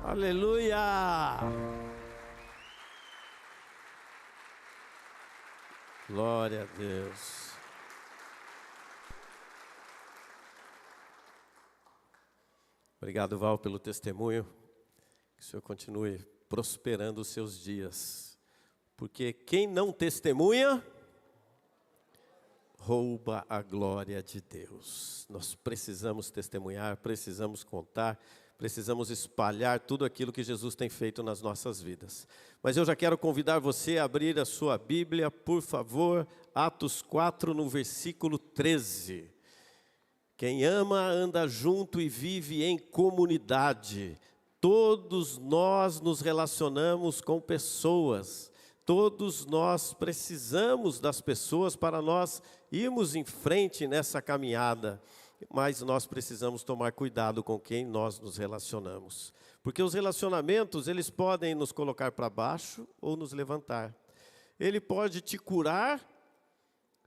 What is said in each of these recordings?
Aleluia! Glória a Deus. Obrigado, Val, pelo testemunho. Que o Senhor continue prosperando os seus dias. Porque quem não testemunha, rouba a glória de Deus. Nós precisamos testemunhar, precisamos contar, precisamos espalhar tudo aquilo que Jesus tem feito nas nossas vidas. Mas eu já quero convidar você a abrir a sua Bíblia, por favor, Atos 4, no versículo 13. Quem ama, anda junto e vive em comunidade. Todos nós nos relacionamos com pessoas. Todos nós precisamos das pessoas para nós irmos em frente nessa caminhada. Mas nós precisamos tomar cuidado com quem nós nos relacionamos. Porque os relacionamentos, eles podem nos colocar para baixo ou nos levantar. Ele pode te curar,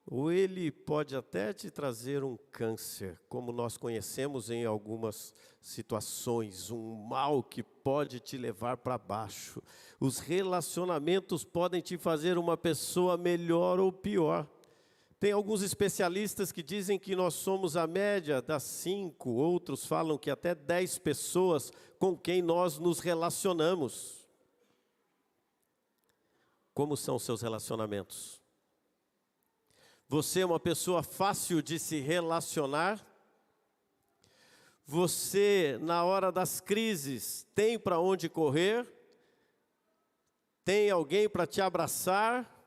ou ele pode até te trazer um câncer, como nós conhecemos em algumas situações, um mal que pode te levar para baixo. Os relacionamentos podem te fazer uma pessoa melhor ou pior. Tem alguns especialistas que dizem que nós somos a média das 5, outros falam que até 10 pessoas com quem nós nos relacionamos. Como são os seus relacionamentos? Você é uma pessoa fácil de se relacionar? Você, na hora das crises, tem para onde correr? Tem alguém para te abraçar?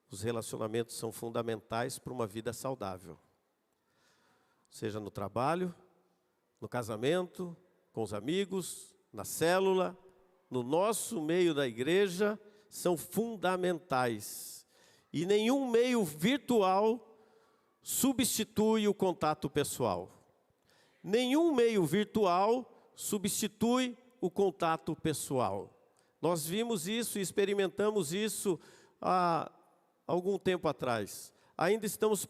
Os relacionamentos são fundamentais para uma vida saudável. Seja no trabalho, no casamento, com os amigos, na célula, no nosso meio da igreja, são fundamentais. E nenhum meio virtual substitui o contato pessoal. Nenhum meio virtual substitui o contato pessoal. Nós vimos isso e experimentamos isso há algum tempo atrás. Ainda estamos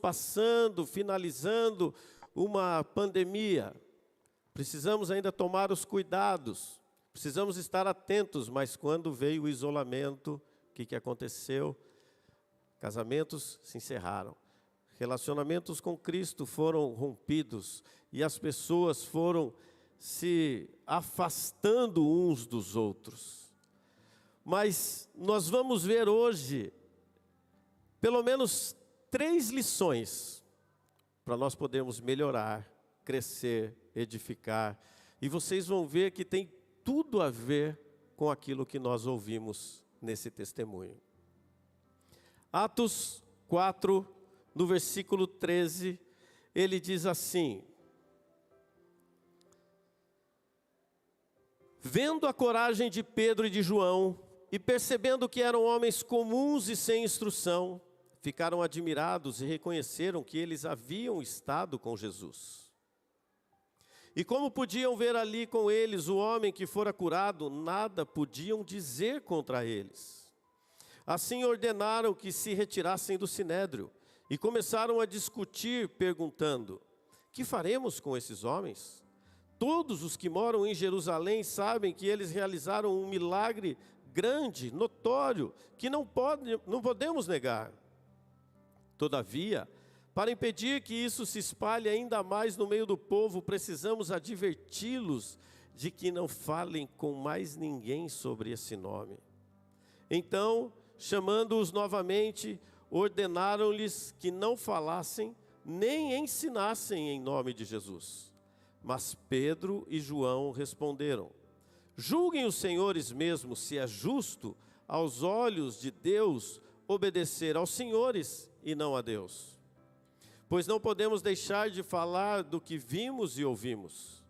finalizando uma pandemia. Precisamos ainda tomar os cuidados. Precisamos estar atentos, mas quando veio o isolamento, o que aconteceu? Casamentos se encerraram. Relacionamentos com Cristo foram rompidos. E as pessoas foram se afastando uns dos outros. Mas nós vamos ver hoje pelo menos 3 lições para nós podermos melhorar, crescer, edificar. E vocês vão ver que tem tudo a ver com aquilo que nós ouvimos nesse testemunho. Atos 4, no versículo 13, ele diz assim: vendo a coragem de Pedro e de João, e percebendo que eram homens comuns e sem instrução, ficaram admirados e reconheceram que eles haviam estado com Jesus. E como podiam ver ali com eles o homem que fora curado, nada podiam dizer contra eles. Assim ordenaram que se retirassem do sinédrio e começaram a discutir, perguntando: que faremos com esses homens? Todos os que moram em Jerusalém sabem que eles realizaram um milagre grande, notório, que não podemos negar. Todavia, para impedir que isso se espalhe ainda mais no meio do povo, precisamos adverti-los de que não falem com mais ninguém sobre esse nome. Então, chamando-os novamente, ordenaram-lhes que não falassem nem ensinassem em nome de Jesus. Mas Pedro e João responderam: julguem os senhores mesmo se é justo aos olhos de Deus obedecer aos senhores e não a Deus. Pois não podemos deixar de falar do que vimos e ouvimos.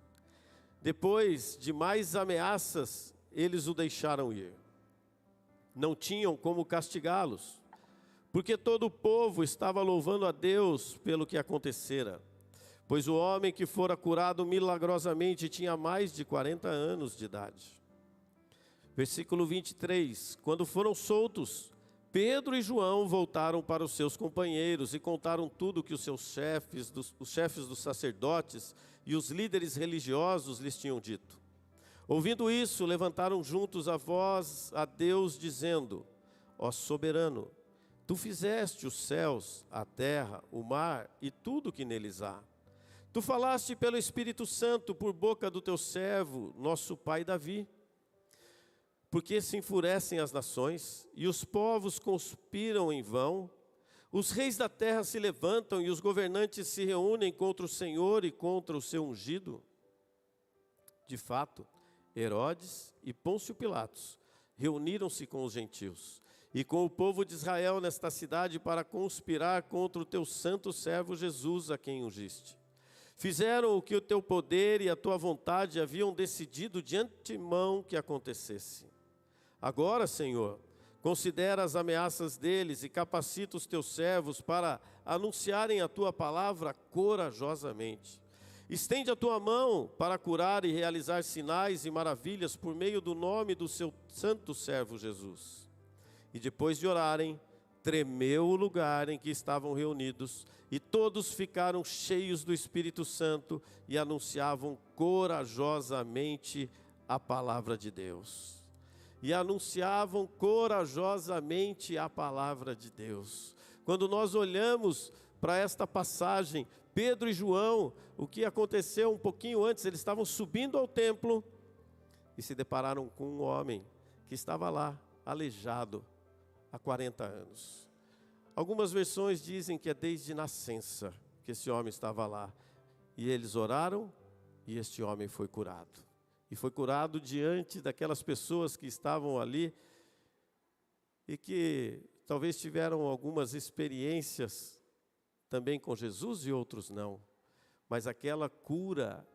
Depois de mais ameaças, eles o deixaram ir. Não tinham como castigá-los, porque todo o povo estava louvando a Deus pelo que acontecera. Pois o homem que fora curado milagrosamente tinha mais de 40 anos de idade. Versículo 23, quando foram soltos, Pedro e João voltaram para os seus companheiros e contaram tudo que os chefes dos sacerdotes e os líderes religiosos lhes tinham dito. Ouvindo isso, levantaram juntos a voz a Deus, dizendo: Ó soberano, tu fizeste os céus, a terra, o mar e tudo que neles há. Tu falaste pelo Espírito Santo por boca do teu servo, nosso pai Davi. Porque se enfurecem as nações e os povos conspiram em vão, os reis da terra se levantam e os governantes se reúnem contra o Senhor e contra o seu ungido. De fato, Herodes e Pôncio Pilatos reuniram-se com os gentios e com o povo de Israel nesta cidade para conspirar contra o teu santo servo Jesus, a quem ungiste. Fizeram o que o teu poder e a tua vontade haviam decidido de antemão que acontecesse. Agora, Senhor, considera as ameaças deles e capacita os teus servos para anunciarem a tua palavra corajosamente. Estende a tua mão para curar e realizar sinais e maravilhas por meio do nome do seu santo servo Jesus. E depois de orarem, tremeu o lugar em que estavam reunidos, e todos ficaram cheios do Espírito Santo e anunciavam corajosamente a palavra de Deus. Quando nós olhamos para esta passagem, Pedro e João, o que aconteceu um pouquinho antes, eles estavam subindo ao templo e se depararam com um homem que estava lá, aleijado, há 40 anos. Algumas versões dizem que é desde nascença que esse homem estava lá. E eles oraram e este homem foi curado. E foi curado diante daquelas pessoas que estavam ali e que talvez tiveram algumas experiências também com Jesus e outros não. Mas aquela cura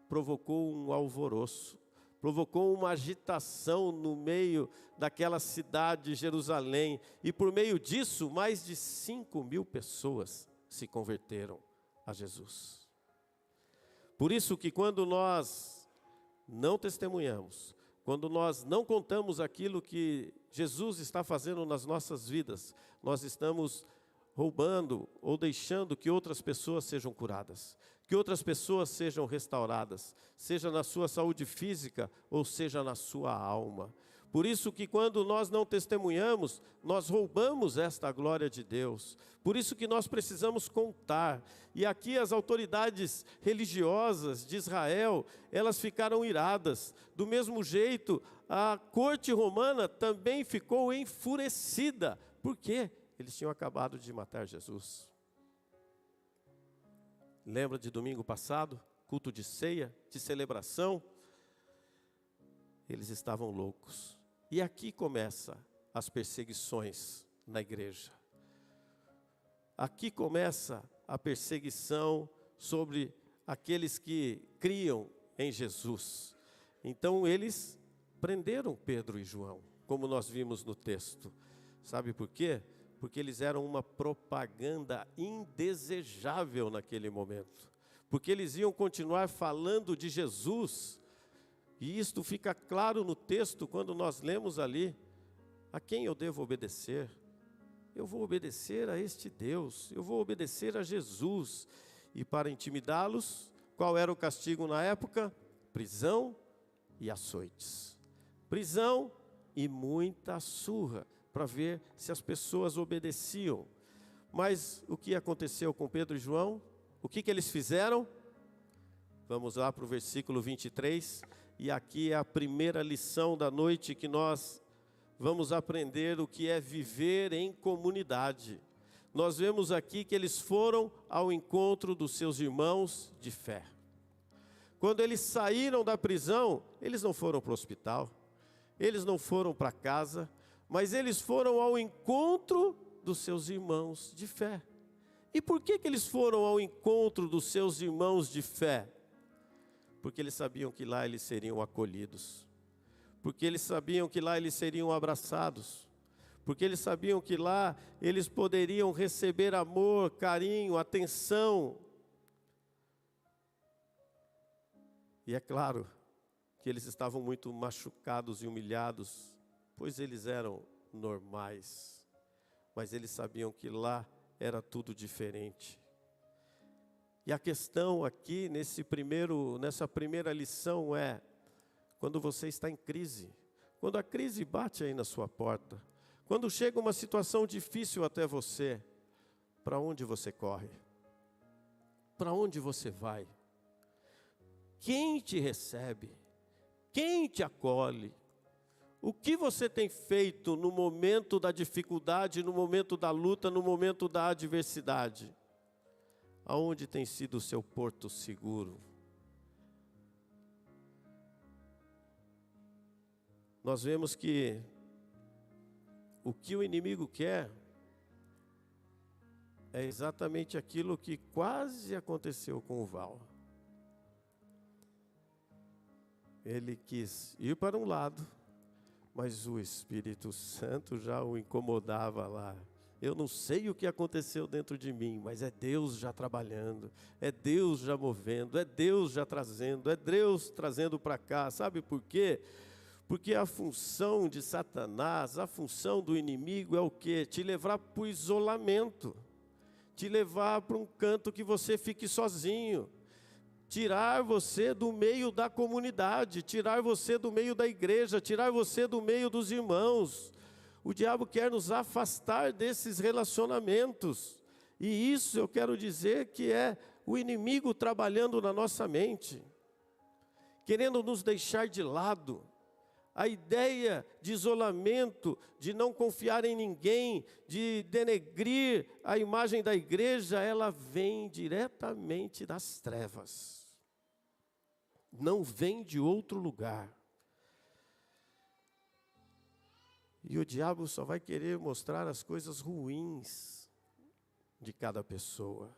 provocou um alvoroço, provocou uma agitação no meio daquela cidade de Jerusalém. E por meio disso, mais de 5.000 pessoas se converteram a Jesus. Por isso que quando nós não testemunhamos, quando nós não contamos aquilo que Jesus está fazendo nas nossas vidas, nós estamos roubando ou deixando que outras pessoas sejam curadas, que outras pessoas sejam restauradas, seja na sua saúde física ou seja na sua alma. Por isso que quando nós não testemunhamos, nós roubamos esta glória de Deus. Por isso que nós precisamos contar. E aqui as autoridades religiosas de Israel, elas ficaram iradas. Do mesmo jeito, a corte romana também ficou enfurecida. Por quê? Eles tinham acabado de matar Jesus. Lembra de domingo passado? Culto de ceia, de celebração? Eles estavam loucos. E aqui começam as perseguições na igreja. Aqui começa a perseguição sobre aqueles que criam em Jesus. Então eles prenderam Pedro e João, como nós vimos no texto. Sabe por quê? Porque eles eram uma propaganda indesejável naquele momento. Porque eles iam continuar falando de Jesus. E isto fica claro no texto quando nós lemos ali: a quem eu devo obedecer? Eu vou obedecer a este Deus, eu vou obedecer a Jesus. E para intimidá-los, qual era o castigo na época? Prisão e açoites. Prisão e muita surra, para ver se as pessoas obedeciam. Mas o que aconteceu com Pedro e João? O que eles fizeram? Vamos lá para o versículo 23. E aqui é a primeira lição da noite que nós vamos aprender o que é viver em comunidade. Nós vemos aqui que eles foram ao encontro dos seus irmãos de fé. Quando eles saíram da prisão, eles não foram para o hospital, eles não foram para casa, mas eles foram ao encontro dos seus irmãos de fé. E por que eles foram ao encontro dos seus irmãos de fé? Porque eles sabiam que lá eles seriam acolhidos, porque eles sabiam que lá eles seriam abraçados, porque eles sabiam que lá eles poderiam receber amor, carinho, atenção. E é claro que eles estavam muito machucados e humilhados, pois eles eram normais. mas eles sabiam que lá era tudo diferente. E a questão aqui, nessa primeira lição é, quando você está em crise, quando a crise bate aí na sua porta, quando chega uma situação difícil até você, para onde você corre? Para onde você vai? Quem te recebe? Quem te acolhe? O que você tem feito no momento da dificuldade, no momento da luta, no momento da adversidade? Aonde tem sido o seu porto seguro? Nós vemos que o que o inimigo quer é exatamente aquilo que quase aconteceu com o Val. Ele quis ir para um lado, mas o Espírito Santo já o incomodava lá. Eu não sei o que aconteceu dentro de mim, mas é Deus já trabalhando, é Deus já movendo, é Deus já trazendo, é Deus trazendo para cá. Sabe por quê? Porque a função de Satanás, a função do inimigo é o quê? Te levar para o isolamento, te levar para um canto que você fique sozinho, tirar você do meio da comunidade, tirar você do meio da igreja, tirar você do meio dos irmãos. O diabo quer nos afastar desses relacionamentos. E isso eu quero dizer que é o inimigo trabalhando na nossa mente, querendo nos deixar de lado. A ideia de isolamento, de não confiar em ninguém, de denegrir a imagem da igreja, ela vem diretamente das trevas. Não vem de outro lugar. E o diabo só vai querer mostrar as coisas ruins de cada pessoa.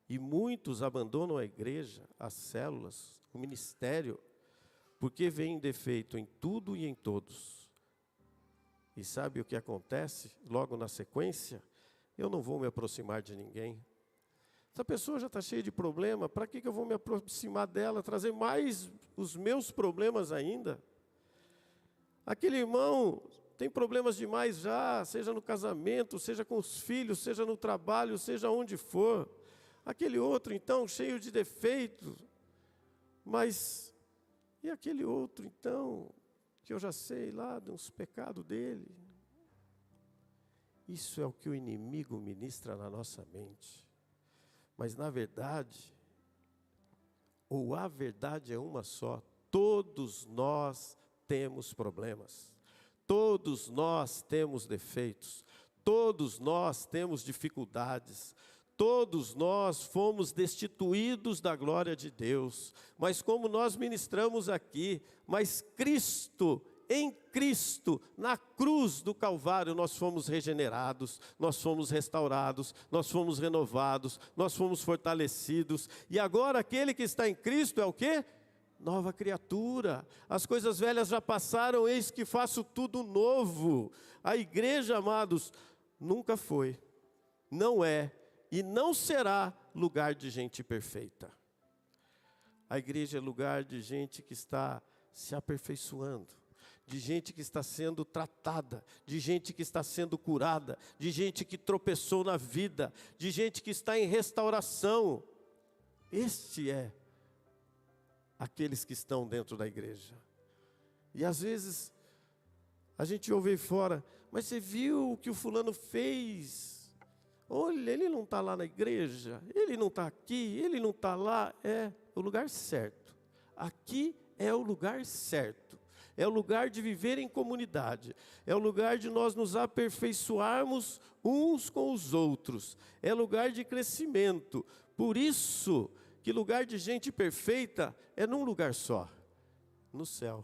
E muitos abandonam a igreja, as células, o ministério, porque veem defeito em tudo e em todos. E sabe o que acontece logo na sequência? Eu não vou me aproximar de ninguém. Essa pessoa já está cheia de problema, para que eu vou me aproximar dela, trazer mais os meus problemas ainda? Aquele irmão tem problemas demais já, seja no casamento, seja com os filhos, seja no trabalho, seja onde for. Aquele outro, então, cheio de defeitos. Mas, e aquele outro, então, que eu já sei lá dos pecados dele? Isso é o que o inimigo ministra na nossa mente. Mas, na verdade, ou a verdade é uma só, todos nós temos problemas, todos nós temos defeitos, todos nós temos dificuldades, todos nós fomos destituídos da glória de Deus, mas como nós ministramos aqui, mas Cristo, em Cristo, na cruz do Calvário, nós fomos regenerados, nós fomos restaurados, nós fomos renovados, nós fomos fortalecidos, e agora aquele que está em Cristo é o quê? Nova criatura, as coisas velhas já passaram, eis que faço tudo novo. A igreja, amados, nunca foi, não é e não será lugar de gente perfeita. A igreja é lugar de gente que está se aperfeiçoando, de gente que está sendo tratada, de gente que está sendo curada, de gente que tropeçou na vida, de gente que está em restauração. Este é aqueles que estão dentro da igreja. E às vezes a gente ouve aí fora, mas você viu o que o fulano fez? Olha, ele não está lá na igreja, ele não está aqui, ele não está lá. É o lugar certo. Aqui é o lugar certo. É o lugar de viver em comunidade. É o lugar de nós nos aperfeiçoarmos uns com os outros. É lugar de crescimento. Por isso que lugar de gente perfeita é num lugar só, no céu.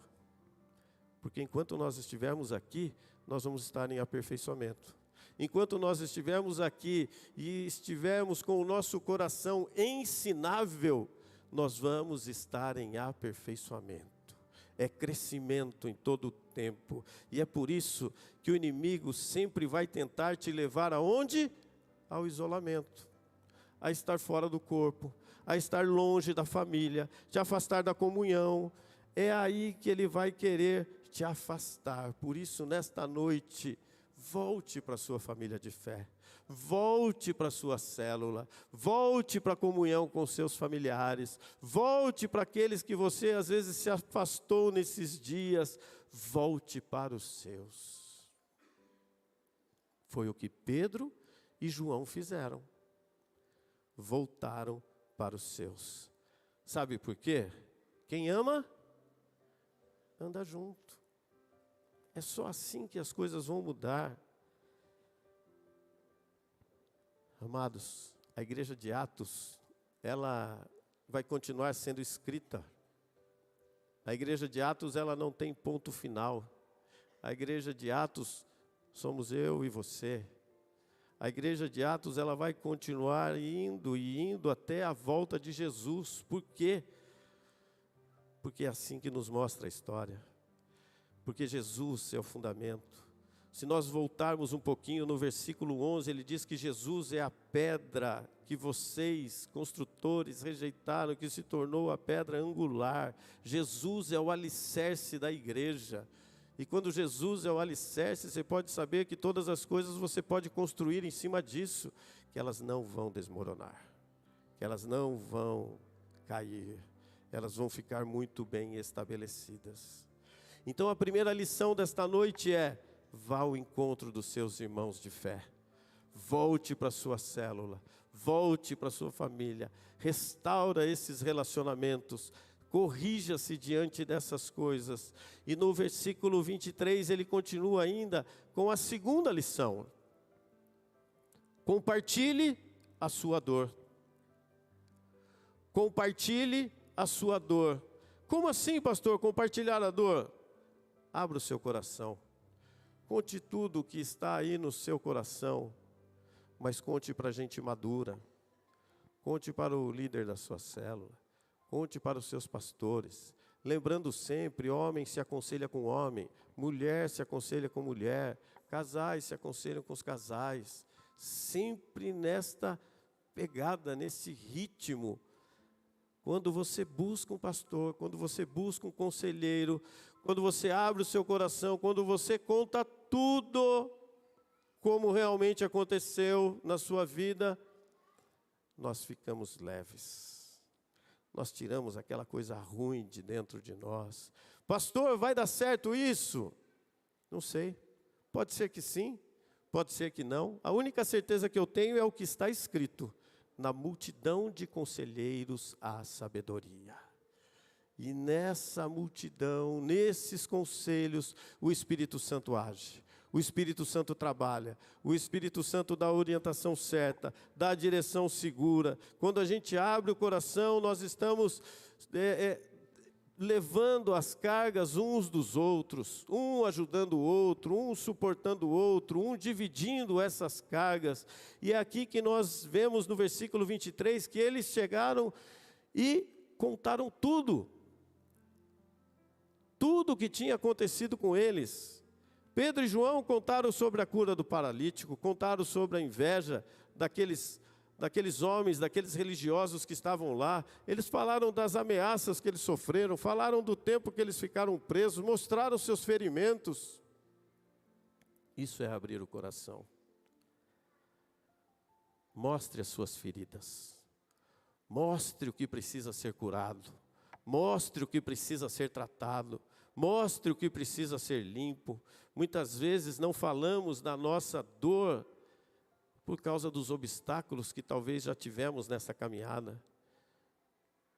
Porque enquanto nós estivermos aqui, nós vamos estar em aperfeiçoamento. Enquanto nós estivermos aqui e estivermos com o nosso coração ensinável, nós vamos estar em aperfeiçoamento. É crescimento em todo o tempo. E é por isso que o inimigo sempre vai tentar te levar aonde? Ao isolamento, a estar fora do corpo, a estar longe da família, te afastar da comunhão. É aí que ele vai querer te afastar. Por isso, nesta noite, volte para a sua família de fé. Volte para a sua célula, volte para a comunhão com seus familiares, volte para aqueles que você às vezes se afastou nesses dias, volte para os seus. Foi o que Pedro e João fizeram. Voltaram para os seus. Sabe por quê? Quem ama, anda junto. É só assim que as coisas vão mudar. Amados, a igreja de Atos, ela vai continuar sendo escrita. A igreja de Atos, ela não tem ponto final. A igreja de Atos somos eu e você. A igreja de Atos, ela vai continuar indo e indo até a volta de Jesus. Por quê? Porque é assim que nos mostra a história. Porque Jesus é o fundamento. Se nós voltarmos um pouquinho no versículo 11, ele diz que Jesus é a pedra que vocês, construtores, rejeitaram, que se tornou a pedra angular. Jesus é o alicerce da igreja. E quando Jesus é o alicerce, você pode saber que todas as coisas você pode construir em cima disso, que elas não vão desmoronar, que elas não vão cair, elas vão ficar muito bem estabelecidas. Então a primeira lição desta noite é: vá ao encontro dos seus irmãos de fé. Volte para a sua célula, volte para a sua família, restaura esses relacionamentos, corrija-se diante dessas coisas. E no versículo 23 ele continua ainda com a segunda lição: compartilhe a sua dor. Compartilhe a sua dor. Como assim, pastor, compartilhar a dor? Abra o seu coração. Conte tudo o que está aí no seu coração, mas conte para gente madura. Conte para o líder da sua célula. Conte para os seus pastores. Lembrando sempre, homem se aconselha com homem, mulher se aconselha com mulher, casais se aconselham com os casais. Sempre nesta pegada, nesse ritmo. Quando você busca um pastor, quando você busca um conselheiro, quando você abre o seu coração, quando você conta tudo como realmente aconteceu na sua vida, nós ficamos leves. Nós tiramos aquela coisa ruim de dentro de nós. Pastor, vai dar certo isso? Não sei. Pode ser que sim, pode ser que não. A única certeza que eu tenho é o que está escrito: na multidão de conselheiros há sabedoria. E nessa multidão, nesses conselhos, o Espírito Santo age. O Espírito Santo trabalha. O Espírito Santo dá a orientação certa, dá a direção segura. Quando a gente abre o coração, nós estamos levando as cargas uns dos outros, um ajudando o outro, um suportando o outro, um dividindo essas cargas. E é aqui que nós vemos no versículo 23 que eles chegaram e contaram tudo o que tinha acontecido com eles. Pedro e João contaram sobre a cura do paralítico, contaram sobre a inveja daqueles homens, daqueles religiosos que estavam lá. Eles falaram das ameaças que eles sofreram, falaram do tempo que eles ficaram presos, mostraram seus ferimentos. Isso é abrir o coração. Mostre as suas feridas. Mostre o que precisa ser curado. Mostre o que precisa ser tratado. Mostre o que precisa ser limpo. Muitas vezes não falamos da nossa dor por causa dos obstáculos que talvez já tivemos nessa caminhada.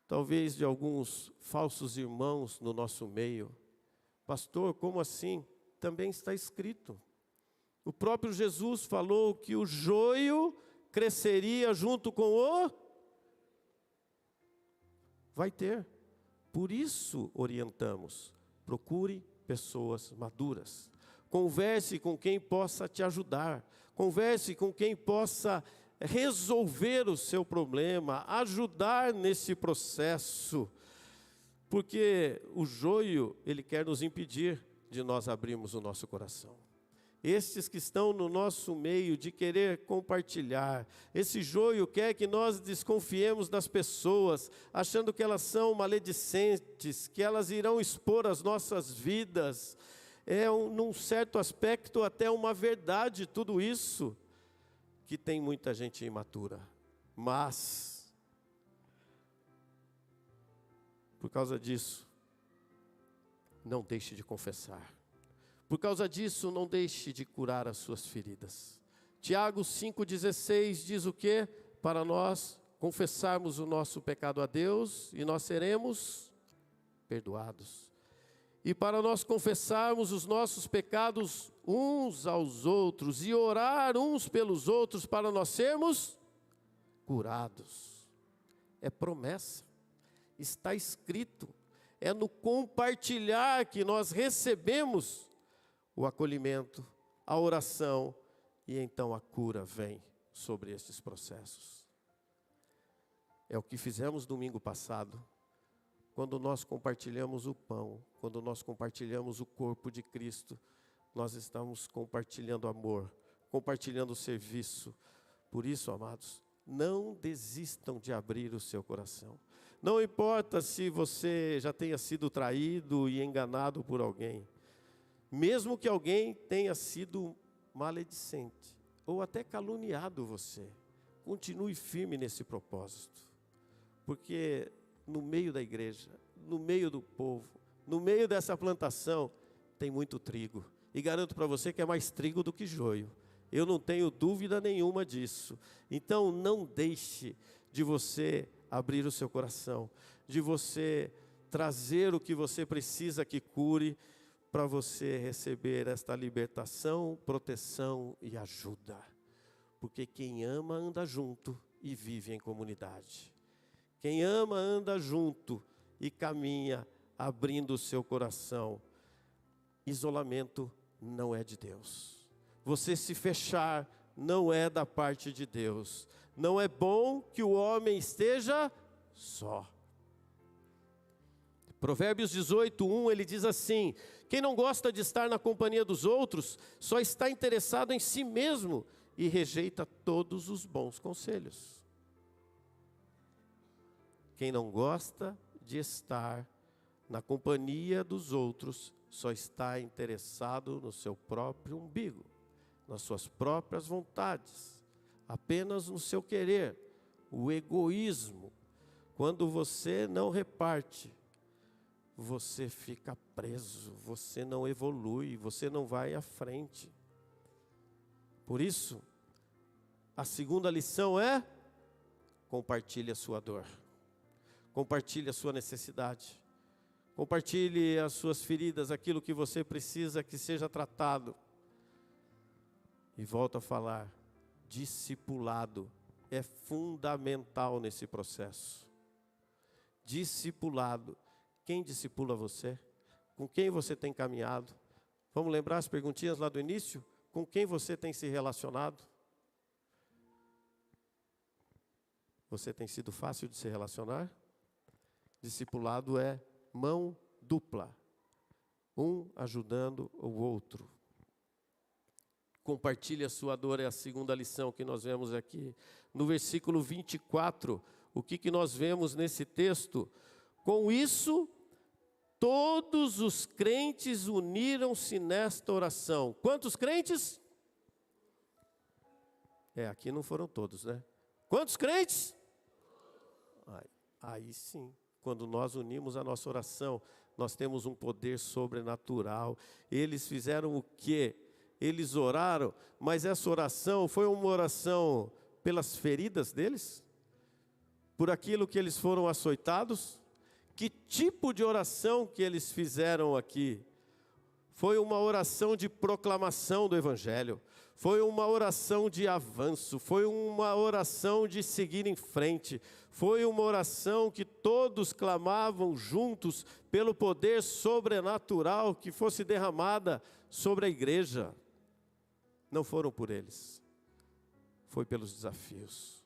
Talvez de alguns falsos irmãos no nosso meio. Pastor, como assim? Também está escrito. O próprio Jesus falou que o joio cresceria junto com o... Vai ter. Por isso orientamos. Procure pessoas maduras. Converse com quem possa te ajudar. Converse com quem possa resolver o seu problema, ajudar nesse processo. Porque o joio, ele quer nos impedir de nós abrirmos o nosso coração. Estes que estão no nosso meio de querer compartilhar, esse joio quer que nós desconfiemos das pessoas, achando que elas são maledicentes, que elas irão expor as nossas vidas. num certo aspecto, até uma verdade, tudo isso, que tem muita gente imatura. Mas, por causa disso, não deixe de confessar. Por causa disso, não deixe de curar as suas feridas. Tiago 5,16 diz o quê? Para nós confessarmos o nosso pecado a Deus e nós seremos perdoados. E para nós confessarmos os nossos pecados uns aos outros e orar uns pelos outros para nós sermos curados. É promessa, está escrito, é no compartilhar que nós recebemos o acolhimento, a oração e então a cura vem sobre estes processos. É o que fizemos domingo passado, quando nós compartilhamos o pão, quando nós compartilhamos o corpo de Cristo, nós estamos compartilhando amor, compartilhando serviço. Por isso, amados, não desistam de abrir o seu coração. Não importa se você já tenha sido traído e enganado por alguém, mesmo que alguém tenha sido maledicente ou até caluniado você, continue firme nesse propósito, porque no meio da igreja, no meio do povo, no meio dessa plantação, tem muito trigo, e garanto para você que é mais trigo do que joio, eu não tenho dúvida nenhuma disso. Então não deixe de você abrir o seu coração, de você trazer o que você precisa que cure, para você receber esta libertação, proteção e ajuda. Porque quem ama anda junto e vive em comunidade. Quem ama anda junto e caminha abrindo o seu coração. Isolamento não é de Deus. Você se fechar não é da parte de Deus. Não é bom que o homem esteja só. Provérbios 18:1, ele diz assim: quem não gosta de estar na companhia dos outros, só está interessado em si mesmo e rejeita todos os bons conselhos. Quem não gosta de estar na companhia dos outros, só está interessado no seu próprio umbigo, nas suas próprias vontades, apenas no seu querer, o egoísmo. Quando você não reparte, você fica preso, você não evolui, você não vai à frente. Por isso, a segunda lição é: compartilhe a sua dor, compartilhe a sua necessidade, compartilhe as suas feridas, aquilo que você precisa que seja tratado. E volto a falar, discipulado é fundamental nesse processo. Discipulado. Quem discipula você? Com quem você tem caminhado? Vamos lembrar as perguntinhas lá do início? Com quem você tem se relacionado? Você tem sido fácil de se relacionar? Discipulado é mão dupla, um ajudando o outro. Compartilhe a sua dor, é a segunda lição que nós vemos aqui. No versículo 24, o que nós vemos nesse texto? Com isso, todos os crentes uniram-se nesta oração. Quantos crentes? Aqui não foram todos, né? Quantos crentes? Aí sim, quando nós unimos a nossa oração, nós temos um poder sobrenatural. Eles fizeram o quê? Eles oraram, mas essa oração foi uma oração pelas feridas deles? Por aquilo que eles foram açoitados? Que tipo de oração que eles fizeram aqui? Foi uma oração de proclamação do Evangelho, foi uma oração de avanço, foi uma oração de seguir em frente, foi uma oração que todos clamavam juntos pelo poder sobrenatural que fosse derramada sobre a igreja. Não foram por eles, foi pelos desafios,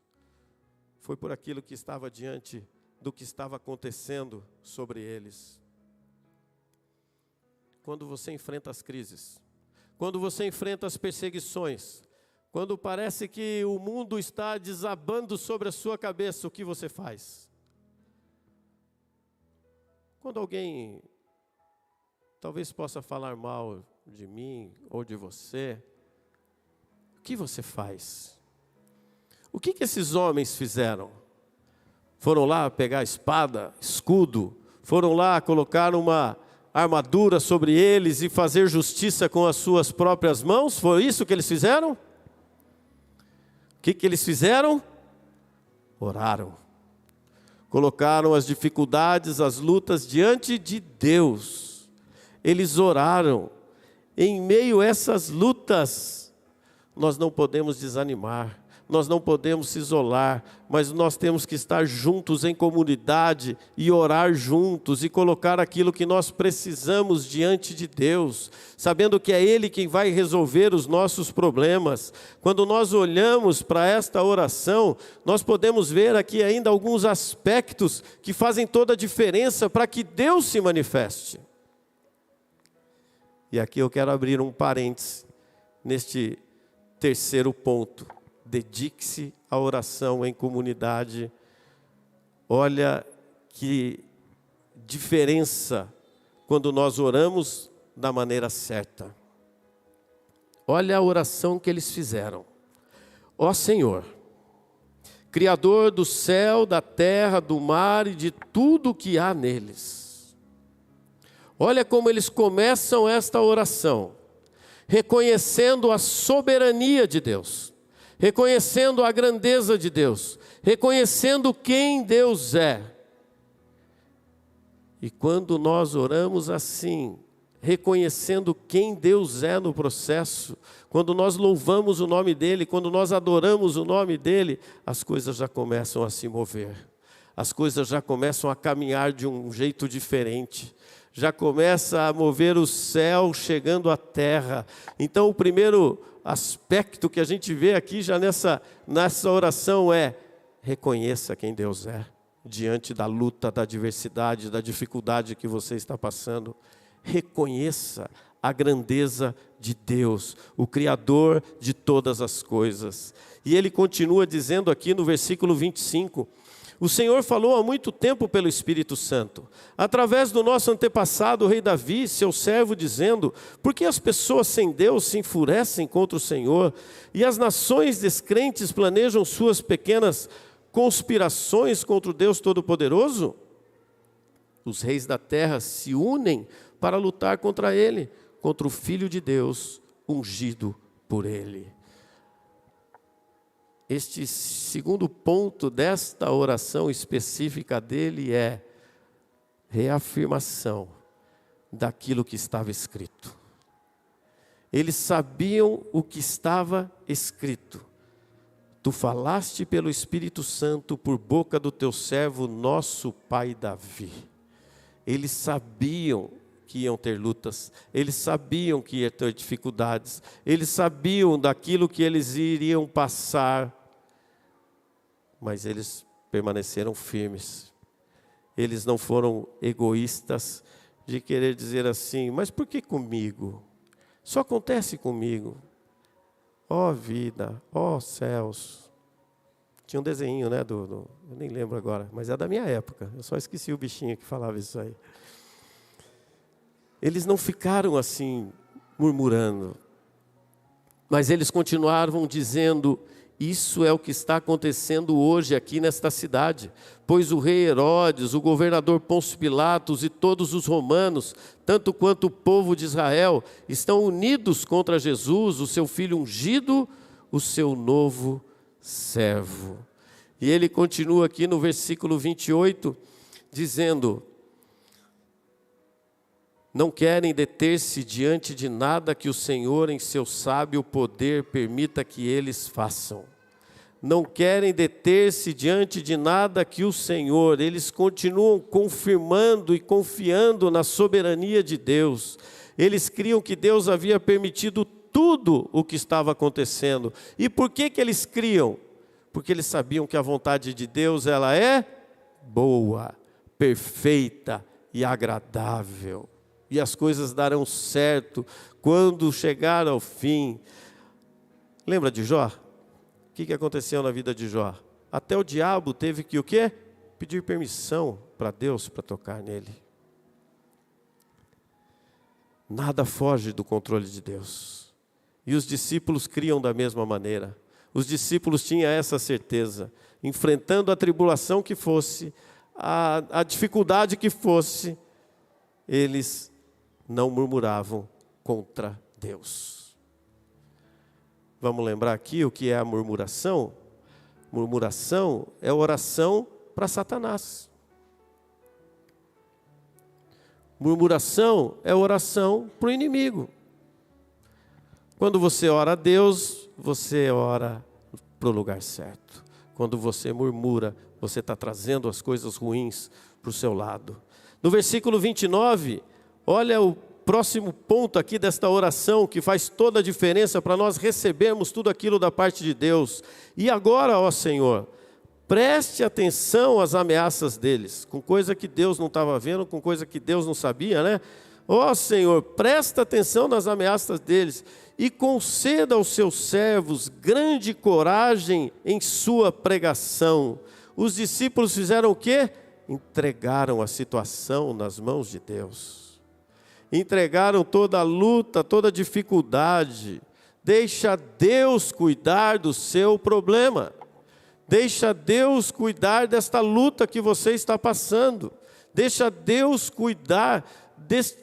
foi por aquilo que estava diante do que estava acontecendo sobre eles. Quando você enfrenta as crises, quando você enfrenta as perseguições, quando parece que o mundo está desabando sobre a sua cabeça, o que você faz? Quando alguém talvez possa falar mal de mim ou de você, o que você faz? O que esses homens fizeram? Foram lá pegar espada, escudo, foram lá colocar uma armadura sobre eles e fazer justiça com as suas próprias mãos? Foi isso que eles fizeram? O que eles fizeram? Oraram. Colocaram as dificuldades, as lutas diante de Deus. Eles oraram. Em meio a essas lutas, nós não podemos desanimar. Nós não podemos se isolar, mas nós temos que estar juntos em comunidade e orar juntos e colocar aquilo que nós precisamos diante de Deus, sabendo que é Ele quem vai resolver os nossos problemas. Quando nós olhamos para esta oração, nós podemos ver aqui ainda alguns aspectos que fazem toda a diferença para que Deus se manifeste. E aqui eu quero abrir um parênteses neste terceiro ponto. Dedique-se à oração em comunidade. Olha que diferença quando nós oramos da maneira certa. Olha a oração que eles fizeram. Ó Senhor, Criador do céu, da terra, do mar e de tudo que há neles. Olha como eles começam esta oração, reconhecendo a soberania de Deus, reconhecendo a grandeza de Deus, reconhecendo quem Deus é. E quando nós oramos assim, reconhecendo quem Deus é no processo, quando nós louvamos o nome dEle, quando nós adoramos o nome dEle, as coisas já começam a se mover, as coisas já começam a caminhar de um jeito diferente, já começa a mover o céu chegando à terra. Então o primeiro aspecto que a gente vê aqui já nessa oração é: reconheça quem Deus é, diante da luta, da adversidade, da dificuldade que você está passando. Reconheça a grandeza de Deus, o Criador de todas as coisas. E ele continua dizendo aqui no versículo 25, o Senhor falou há muito tempo pelo Espírito Santo, através do nosso antepassado, o rei Davi, seu servo, dizendo: por que as pessoas sem Deus se enfurecem contra o Senhor, e as nações descrentes planejam suas pequenas conspirações contra o Deus Todo-Poderoso? Os reis da terra se unem para lutar contra ele, contra o Filho de Deus, ungido por ele. Este segundo ponto desta oração específica dele é reafirmação daquilo que estava escrito. Eles sabiam o que estava escrito. Tu falaste pelo Espírito Santo por boca do teu servo, nosso pai Davi. Eles sabiam que iam ter lutas, eles sabiam que iam ter dificuldades, eles sabiam daquilo que eles iriam passar, mas eles permaneceram firmes. Eles não foram egoístas de querer dizer assim: mas por que comigo? Só acontece comigo. Ó vida, ó céus. Tinha um desenho, né, eu nem lembro agora, mas é da minha época, eu só esqueci o bichinho que falava isso aí. Eles não ficaram assim, murmurando, mas eles continuaram dizendo: isso é o que está acontecendo hoje aqui nesta cidade, pois o rei Herodes, o governador Pôncio Pilatos e todos os romanos, tanto quanto o povo de Israel, estão unidos contra Jesus, o seu filho ungido, o seu novo servo. E ele continua aqui no versículo 28, dizendo: não querem deter-se diante de nada que o Senhor, em seu sábio poder, permita que eles façam. Não querem deter-se diante de nada que o Senhor, eles continuam confirmando e confiando na soberania de Deus. Eles criam que Deus havia permitido tudo o que estava acontecendo. E por que eles criam? Porque eles sabiam que a vontade de Deus, ela é boa, perfeita e agradável. E as coisas darão certo quando chegar ao fim. Lembra de Jó? O que aconteceu na vida de Jó? Até o diabo teve que o quê? Pedir permissão para Deus para tocar nele. Nada foge do controle de Deus. E os discípulos criam da mesma maneira. Os discípulos tinham essa certeza. Enfrentando a tribulação que fosse, a dificuldade que fosse, eles não murmuravam contra Deus. Vamos lembrar aqui o que é a murmuração? Murmuração é oração para Satanás. Murmuração é oração para o inimigo. Quando você ora a Deus, você ora para o lugar certo. Quando você murmura, você está trazendo as coisas ruins para o seu lado. No versículo 29, olha o próximo ponto aqui desta oração que faz toda a diferença para nós recebermos tudo aquilo da parte de Deus. E agora, ó Senhor, preste atenção às ameaças deles, com coisa que Deus não estava vendo, com coisa que Deus não sabia, né? Ó Senhor, presta atenção nas ameaças deles e conceda aos seus servos grande coragem em sua pregação. Os discípulos fizeram o quê? Entregaram a situação nas mãos de Deus. Entregaram toda a luta, toda a dificuldade. Deixa Deus cuidar do seu problema. Deixa Deus cuidar desta luta que você está passando. Deixa Deus cuidar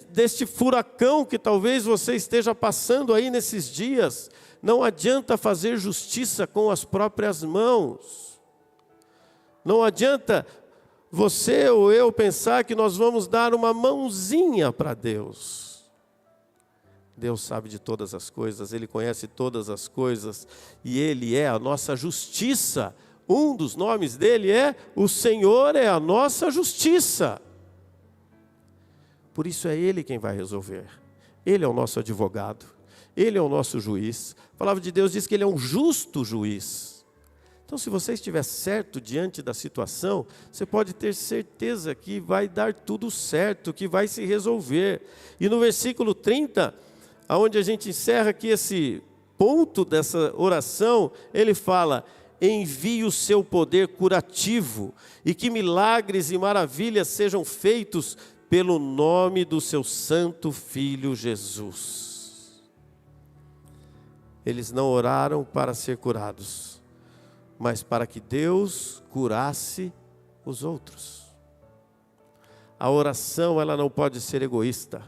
deste furacão que talvez você esteja passando aí nesses dias. Não adianta fazer justiça com as próprias mãos. Não adianta você ou eu pensar que nós vamos dar uma mãozinha para Deus. Deus sabe de todas as coisas, Ele conhece todas as coisas e Ele é a nossa justiça. Um dos nomes dele é: o Senhor é a nossa justiça. Por isso é Ele quem vai resolver. Ele é o nosso advogado. Ele é o nosso juiz. A palavra de Deus diz que Ele é um justo juiz. Então, se você estiver certo diante da situação, você pode ter certeza que vai dar tudo certo, que vai se resolver. E no versículo 30, onde a gente encerra aqui esse ponto dessa oração, ele fala: envie o seu poder curativo e que milagres e maravilhas sejam feitos pelo nome do seu santo Filho Jesus. Eles não oraram para ser curados, mas para que Deus curasse os outros. A oração, ela não pode ser egoísta.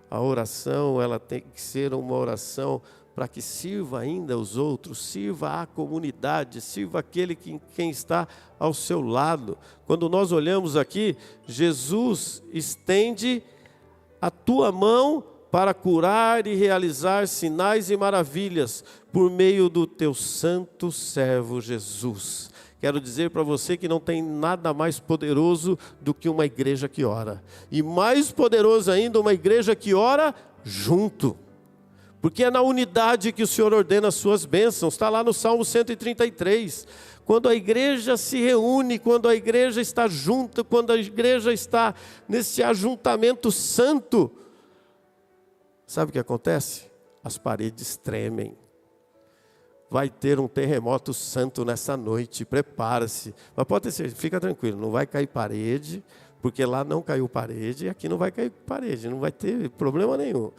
A oração, ela tem que ser uma oração para que sirva ainda os outros, sirva a comunidade, sirva aquele quem está ao seu lado. Quando nós olhamos aqui, Jesus estende a tua mão para curar e realizar sinais e maravilhas por meio do teu santo servo Jesus. Quero dizer para você que não tem nada mais poderoso do que uma igreja que ora. E mais poderoso ainda, uma igreja que ora junto. Porque é na unidade que o Senhor ordena as suas bênçãos. Está lá no Salmo 133. Quando a igreja se reúne, quando a igreja está junta, quando a igreja está nesse ajuntamento santo, sabe o que acontece? As paredes tremem. Vai ter um terremoto santo nessa noite, prepara-se. Mas pode ter certeza, fica tranquilo, não vai cair parede, porque lá não caiu parede, e aqui não vai cair parede, não vai ter problema nenhum.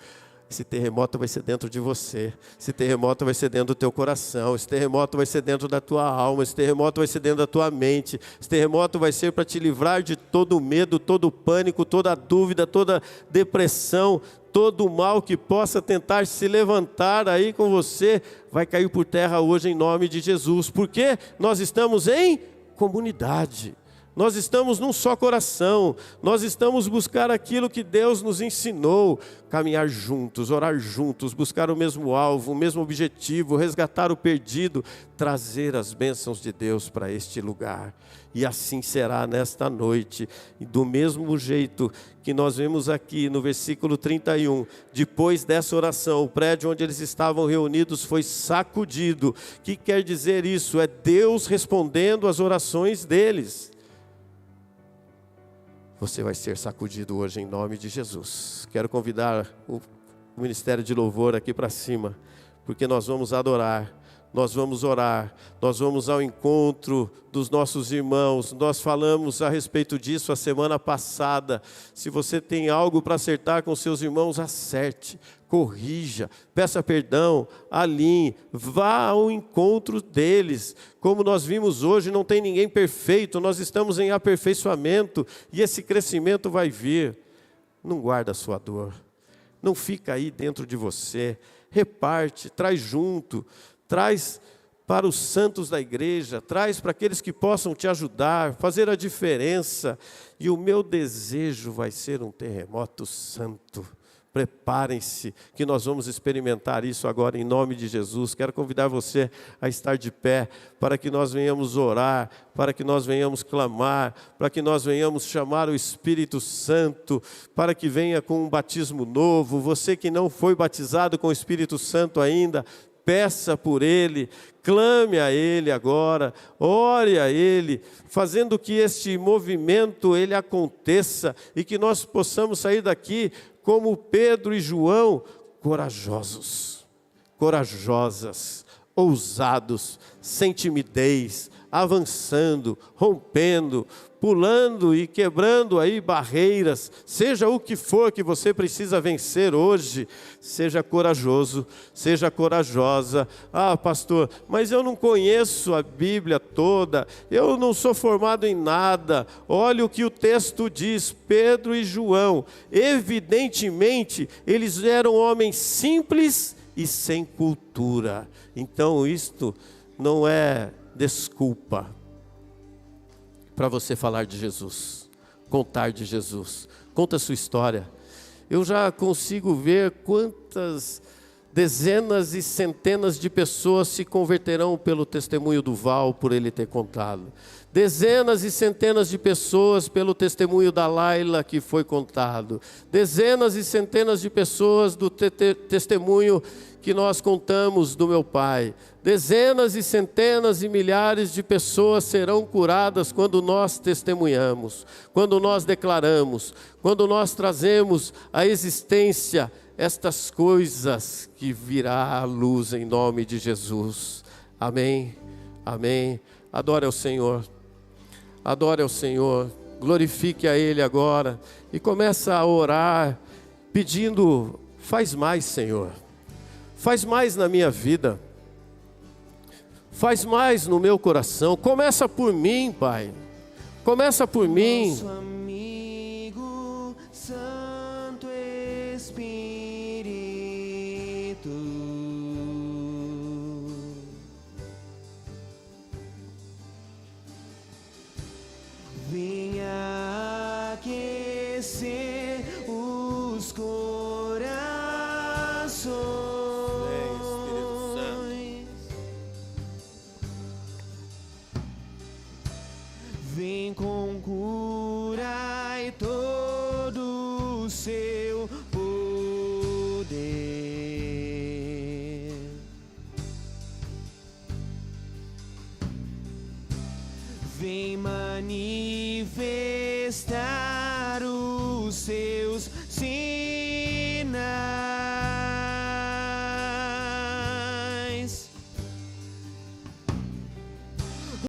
Esse terremoto vai ser dentro de você, esse terremoto vai ser dentro do teu coração, esse terremoto vai ser dentro da tua alma, esse terremoto vai ser dentro da tua mente, esse terremoto vai ser para te livrar de todo o medo, todo o pânico, toda a dúvida, toda depressão, todo o mal que possa tentar se levantar aí com você, vai cair por terra hoje em nome de Jesus, porque nós estamos em comunidade. Nós estamos num só coração, nós estamos buscar aquilo que Deus nos ensinou, caminhar juntos, orar juntos, buscar o mesmo alvo, o mesmo objetivo, resgatar o perdido, trazer as bênçãos de Deus para este lugar. E assim será nesta noite, e do mesmo jeito que nós vemos aqui no versículo 31, depois dessa oração, o prédio onde eles estavam reunidos foi sacudido. O que quer dizer isso? É Deus respondendo às orações deles. Você vai ser sacudido hoje em nome de Jesus. Quero convidar o Ministério de Louvor aqui para cima, porque nós vamos adorar, nós vamos orar, nós vamos ao encontro dos nossos irmãos. Nós falamos a respeito disso a semana passada. Se você tem algo para acertar com seus irmãos, acerte, corrija, peça perdão, alinhe, vá ao encontro deles. Como nós vimos hoje, não tem ninguém perfeito, nós estamos em aperfeiçoamento e esse crescimento vai vir. Não guarda a sua dor, não fica aí dentro de você, reparte, traz junto, traz para os santos da igreja, traz para aqueles que possam te ajudar, fazer a diferença. E o meu desejo vai ser um terremoto santo. Preparem-se, que nós vamos experimentar isso agora em nome de Jesus. Quero convidar você a estar de pé, para que nós venhamos orar, para que nós venhamos clamar, para que nós venhamos chamar o Espírito Santo, para que venha com um batismo novo. Você que não foi batizado com o Espírito Santo ainda, peça por Ele, clame a Ele agora, ore a Ele, fazendo que este movimento ele aconteça e que nós possamos sair daqui como Pedro e João, corajosos, corajosas, ousados, sem timidez, avançando, rompendo, pulando e quebrando aí barreiras, seja o que for que você precisa vencer hoje, seja corajoso, seja corajosa. Ah, pastor, mas eu não conheço a Bíblia toda, eu não sou formado em nada. Olha o que o texto diz, Pedro e João, evidentemente eles eram homens simples e sem cultura. Então isto não é desculpa para você falar de Jesus, contar de Jesus. Conta a sua história. Eu já consigo ver quantas dezenas e centenas de pessoas se converterão pelo testemunho do Val, por ele ter contado. Dezenas e centenas de pessoas pelo testemunho da Laila, que foi contado. Dezenas e centenas de pessoas do testemunho que nós contamos do meu pai. Dezenas e centenas e milhares de pessoas serão curadas quando nós testemunhamos, quando nós declaramos, quando nós trazemos à existência estas coisas que virá à luz em nome de Jesus. Amém, amém. Adore ao Senhor, adore ao Senhor, glorifique a Ele agora e começa a orar, pedindo, faz mais, Senhor, faz mais na minha vida, faz mais no meu coração, começa por mim, Pai, começa por mim. Nosso amigo Santo Espírito, venha aquecer os corações. Vem com cura e todo o seu poder. Vem manifestar o seu